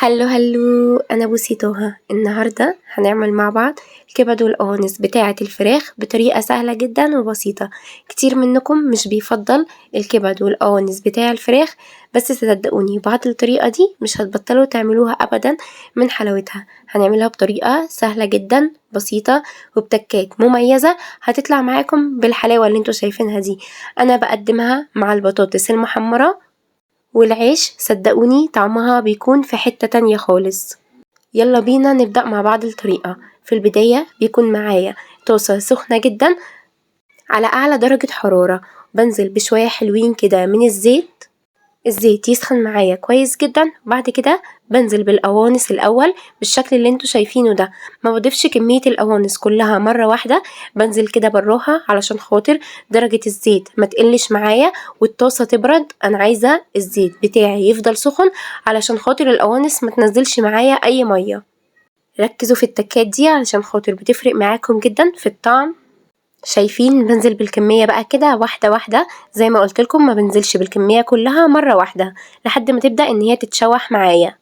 هلو انا بوسي طه. النهارده هنعمل مع بعض الكبد والقوانص بتاعه الفراخ بطريقه سهله جدا وبسيطه. كتير منكم مش بيفضل الكبد والقوانص بتاع الفراخ، بس صدقوني بعد الطريقه دي مش هتبطلوا تعملوها ابدا من حلاوتها. هنعملها بطريقه سهله جدا بسيطه وبتكات مميزه، هتطلع معاكم بالحلاوه اللي انتوا شايفينها دي. انا بقدمها مع البطاطس المحمره والعيش، صدقوني طعمها بيكون في حتة تانية خالص. يلا بينا نبدأ مع بعض الطريقة. في البداية بيكون معايا طاسة سخنة جدا على أعلى درجة حرارة، بنزل بشوية حلوين كده من الزيت يسخن معايا كويس جدا. بعد كده بنزل بالقوانص الأول بالشكل اللي انتوا شايفينه ده. ما بضيفش كمية القوانص كلها مرة واحدة، بنزل كده بالراحة علشان خاطر درجة الزيت ما تقلش معايا والطاسة تبرد. أنا عايزة الزيت بتاعي يفضل سخن علشان خاطر القوانص ما تنزلش معايا أي مية. ركزوا في التكات دي علشان خاطر بتفرق معاكم جدا في الطعم. شايفين بنزل بالكمية بقى كده واحدة واحدة، زي ما قلتلكم ما بنزلش بالكمية كلها مرة واحدة لحد ما تبدأ ان هي تتشوح معايا.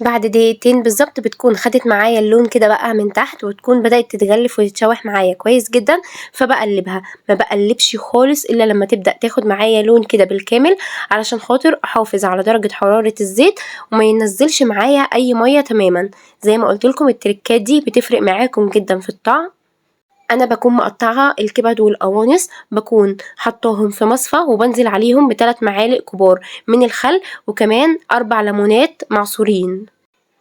بعد دقيقتين بالظبط بتكون خدت معايا اللون كده بقى من تحت، وتكون بدأت تتغلف وتتشوح معايا كويس جدا. فبقلبها، ما بقلبش خالص الا لما تبدأ تاخد معايا لون كده بالكامل، علشان خاطر احافظ على درجة حرارة الزيت وما ينزلش معايا اي مية تماما. زي ما قلت لكم التركات دي بتفرق معاكم جدا في الطعم. انا بكون مقطعه الكبد والقوانص، بكون حطاهم في مصفى وبنزل عليهم ب3 معالق كبار من الخل، وكمان 4 ليمونات معصورين،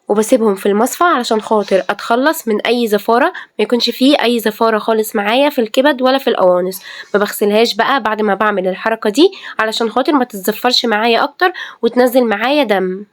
وبسيبهم في المصفى علشان خاطر اتخلص من اي زفاره. ما يكونش فيه اي زفاره خالص معايا في الكبد ولا في القوانص. ما بغسلهاش بقى بعد ما بعمل الحركه دي علشان خاطر ما تتزفرش معايا اكتر وتنزل معايا دم.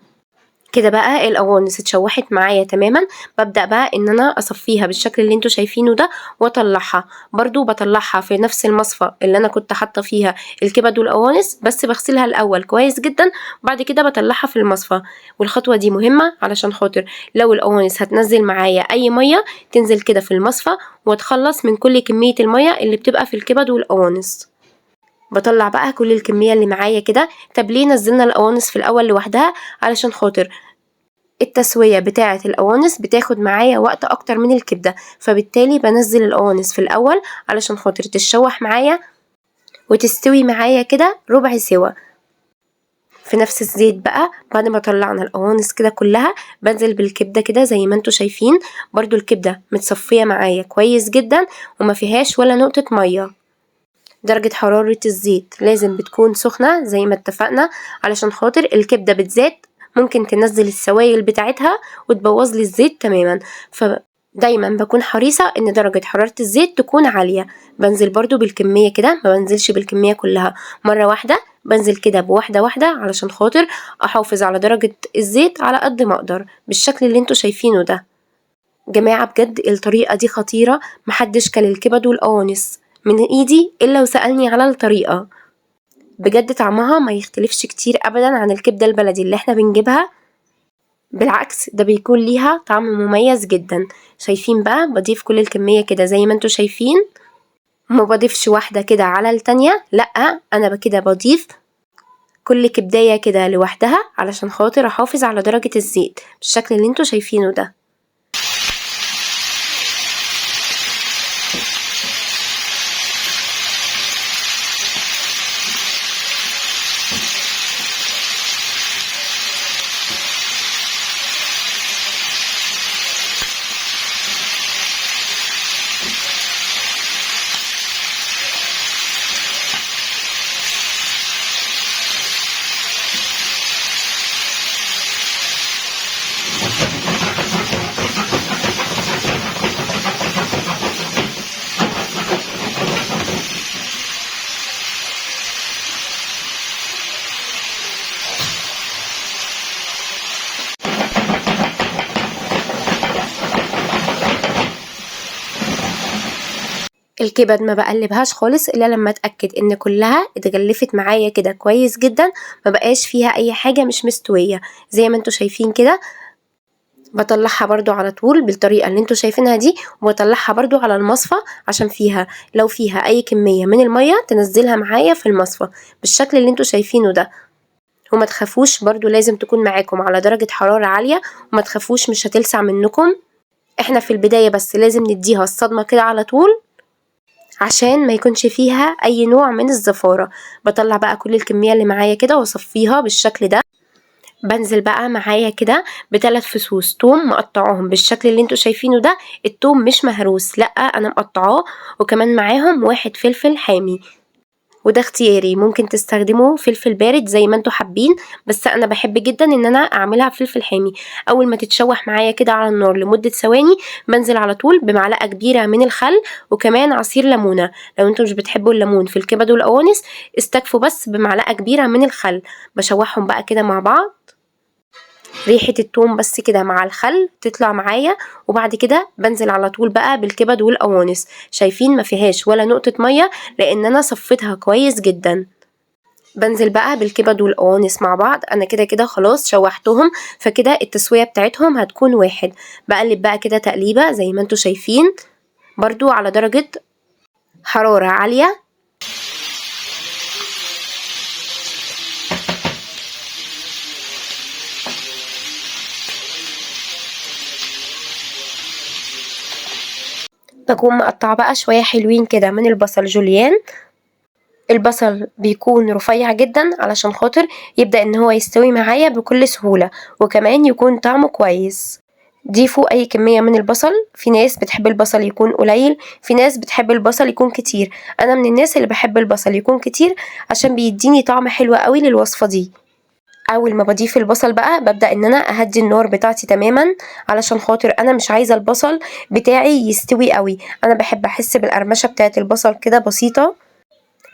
كده بقى القوانص اتشوحت معايا تماما. ببدأ بقى ان انا اصفيها بالشكل اللي انتوا شايفينه ده واطلعها. برضو بطلعها في نفس المصفى اللي انا كنت حاطه فيها الكبد والقوانص، بس بغسلها الاول كويس جدا وبعد كده بطلعها في المصفى. والخطوه دي مهمه علشان خاطر لو القوانص هتنزل معايا اي ميه تنزل كده في المصفى، واتخلص من كل كميه الميه اللي بتبقى في الكبد والقوانص. بطلع بقى كل الكميه اللي معايا كده. طب ليه نزلنا القوانص في الاول لوحدها؟ علشان خاطر التسوية بتاعة القوانص بتاخد معايا وقت اكتر من الكبدة، فبالتالي بنزل القوانص في الاول علشان خاطر تتشوح معايا وتستوي معايا كده ربع سوا في نفس الزيت. بقى بعد ما طلعنا القوانص كده كلها بنزل بالكبدة كده زي ما انتوا شايفين. برضو الكبدة متصفية معايا كويس جدا وما فيهاش ولا نقطة مية. درجة حرارة الزيت لازم بتكون سخنة زي ما اتفقنا، علشان خاطر الكبدة بالذات ممكن تنزل السوائل بتاعتها وتبوظ لي الزيت تماما. فدايما بكون حريصة ان درجة حرارة الزيت تكون عالية. بنزل برضو بالكمية كده، ما بنزلش بالكمية كلها مرة واحدة، بنزل كده بواحدة واحدة علشان خاطر احافظ على درجة الزيت على قد ما اقدر بالشكل اللي انتوا شايفينه ده. جماعة بجد الطريقة دي خطيرة، محدش كل الكبد والقوانص من ايدي الا وسألني على الطريقة. بجد طعمها ما يختلفش كتير ابدا عن الكبدة البلدي اللي احنا بنجيبها، بالعكس ده بيكون ليها طعم مميز جدا. شايفين بقى بضيف كل الكمية كده زي ما انتوا شايفين، ما بضيفش واحدة كده على التانية، لا انا كده بضيف كل كبداية كده لوحدها علشان خاطر احافظ على درجة الزيت بالشكل اللي انتوا شايفينه ده. الكبد ما بقلبهاش خالص الا لما اتاكد ان كلها اتغلفت معايا كده كويس جدا، ما بقاش فيها اي حاجه مش مستويه زي ما انتوا شايفين كده. بطلعها برضو على طول بالطريقه اللي انتوا شايفينها دي، وبطلعها برضو على المصفى عشان لو فيها اي كميه من الميه تنزلها معايا في المصفى بالشكل اللي انتوا شايفينه ده. وما تخافوش برضو لازم تكون معاكم على درجه حراره عاليه، وما تخافوش مش هتلسع منكم. احنا في البدايه بس لازم نديها الصدمه كده على طول عشان ما يكونش فيها اي نوع من الزفاره. بطلع بقى كل الكميه اللي معايا كده واصفيها بالشكل ده. بنزل بقى معايا كده ب3 فصوص توم مقطعاهم بالشكل اللي انتوا شايفينه ده. التوم مش مهروس، لا انا مقطعاه، وكمان معاهم 1 فلفل حامي، وده اختياري، ممكن تستخدموا فلفل بارد زي ما انتوا حابين، بس انا بحب جدا ان انا اعملها فلفل حامي. اول ما تتشوح معايا كده على النار لمدة ثواني بنزل على طول بمعلقة كبيرة من الخل، وكمان عصير ليمونة. لو انتوا مش بتحبوا الليمون في الكبد والقوانص استكفوا بس بمعلقة كبيرة من الخل. بشوحهم بقى كده مع بعض، ريحة التوم بس كده مع الخل تطلع معايا، وبعد كده بنزل على طول بقى بالكبد والقوانص. شايفين ما فيهاش ولا نقطة مية لان انا صفيتها كويس جدا. بنزل بقى بالكبد والقوانص مع بعض، انا كده كده خلاص شوحتهم، فكده التسوية بتاعتهم هتكون واحد. بقلب بقى كده تقليبة زي ما انتوا شايفين برضو على درجة حرارة عالية. بكون مقطعة بقى شوية حلوين كده من البصل جوليان. البصل بيكون رفيع جدا علشان خاطر يبدأ ان هو يستوي معايا بكل سهولة، وكمان يكون طعمه كويس. ضيفوا اي كمية من البصل، في ناس بتحب البصل يكون قليل، في ناس بتحب البصل يكون كتير. انا من الناس اللي بحب البصل يكون كتير عشان بيديني طعم حلو قوي للوصفة دي. اول ما بضيف البصل بقى ببدأ ان انا اهدي النار بتاعتي تماما، علشان خاطر انا مش عايزة البصل بتاعي يستوي قوي، انا بحب احس بالقرمشة بتاعت البصل كده بسيطة.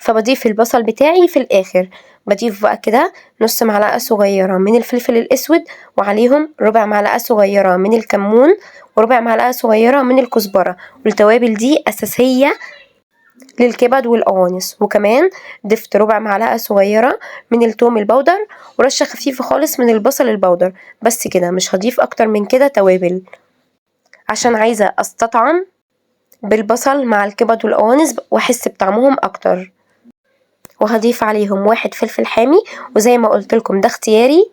فبضيف البصل بتاعي في الاخر. بضيف بقى كده نص معلقة صغيرة من الفلفل الاسود، وعليهم ربع معلقة صغيرة من الكمون، وربع معلقة صغيرة من الكزبرة. والتوابل دي اساسية للكبد والقوانص. وكمان ضفت ربع معلقة صغيرة من التوم البودر، ورشة خفيفة خالص من البصل البودر. بس كده، مش هضيف اكتر من كده توابل عشان عايزة استطعم بالبصل مع الكبد والقوانص واحس بطعمهم اكتر. وهضيف عليهم 1 فلفل حامي، وزي ما قلت لكم ده اختياري،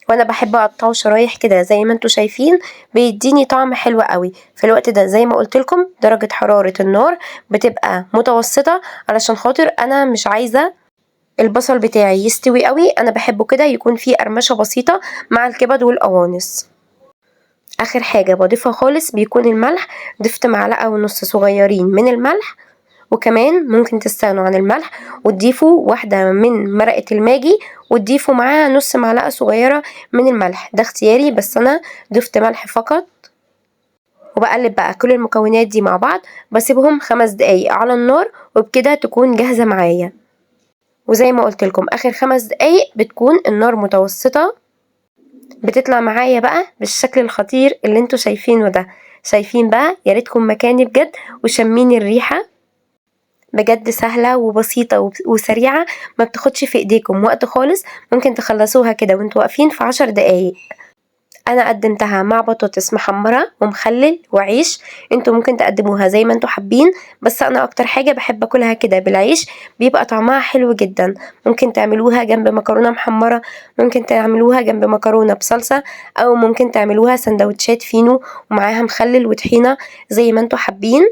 وانا بحب اقطعه شرايح كده زي ما انتوا شايفين، بيديني طعم حلو قوي. في الوقت ده زي ما قلت لكم درجة حرارة النار بتبقى متوسطة، علشان خاطر انا مش عايزة البصل بتاعي يستوي قوي، انا بحبه كده يكون فيه قرمشة بسيطة مع الكبد والقوانص. اخر حاجة بضيفها خالص بيكون الملح. ضفت 1.5 معلقة صغيرين من الملح، وكمان ممكن تستغنوا عن الملح وتضيفوا 1 من مرقة الماجي، وتضيفوا معاها نص معلقة صغيرة من الملح، ده اختياري بس انا ضفت ملح فقط. وبقلب بقى كل المكونات دي مع بعض، بسيبهم 5 دقايق على النار، وبكده تكون جاهزة معايا. وزي ما قلت لكم اخر 5 دقايق بتكون النار متوسطة، بتطلع معايا بقى بالشكل الخطير اللي انتوا شايفينه ده. شايفين بقى؟ يا ريتكم مكاني بجد وشمين الريحة، بجد سهلة وبسيطة وسريعة، ما بتاخدش في ايديكم وقت خالص، ممكن تخلصوها كده وانتوا واقفين في 10 دقايق. انا قدمتها مع بطاطس محمرة ومخلل وعيش، انتوا ممكن تقدموها زي ما انتوا حابين، بس انا اكتر حاجة بحب اكلها كده بالعيش، بيبقى طعمها حلو جدا. ممكن تعملوها جنب مكرونة محمرة، ممكن تعملوها جنب مكرونة بصلصة، او ممكن تعملوها سندوتشات فينو ومعاها مخلل وطحينة زي ما انتوا حابين.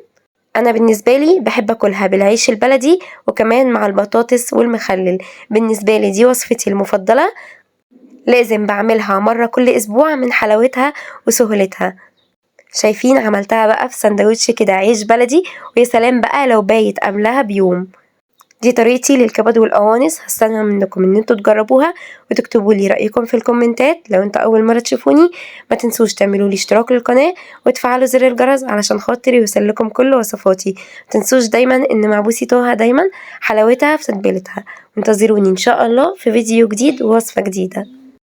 انا بالنسبه لي بحب اكلها بالعيش البلدي وكمان مع البطاطس والمخلل. بالنسبه لي دي وصفتي المفضله، لازم بعملها مره كل اسبوع من حلاوتها وسهولتها. شايفين؟ عملتها بقى في سندوتش كده عيش بلدي، ويا سلام بقى لو بايت قبلها بيوم. دي طريقتي للكبد والقوانص، هستنى منكم ان انتوا تجربوها وتكتبوا لي رايكم في الكومنتات. لو انتوا اول مره تشوفوني ما تنسوش تعملوا لي اشتراك للقناه وتفعلوا زر الجرس علشان خاطر يوصلكم كل وصفاتي. ما تنسوش دايما ان معبوسي طه دايما حلاوتها في تتبيلتها. انتظروني ان شاء الله في فيديو جديد ووصفه جديده.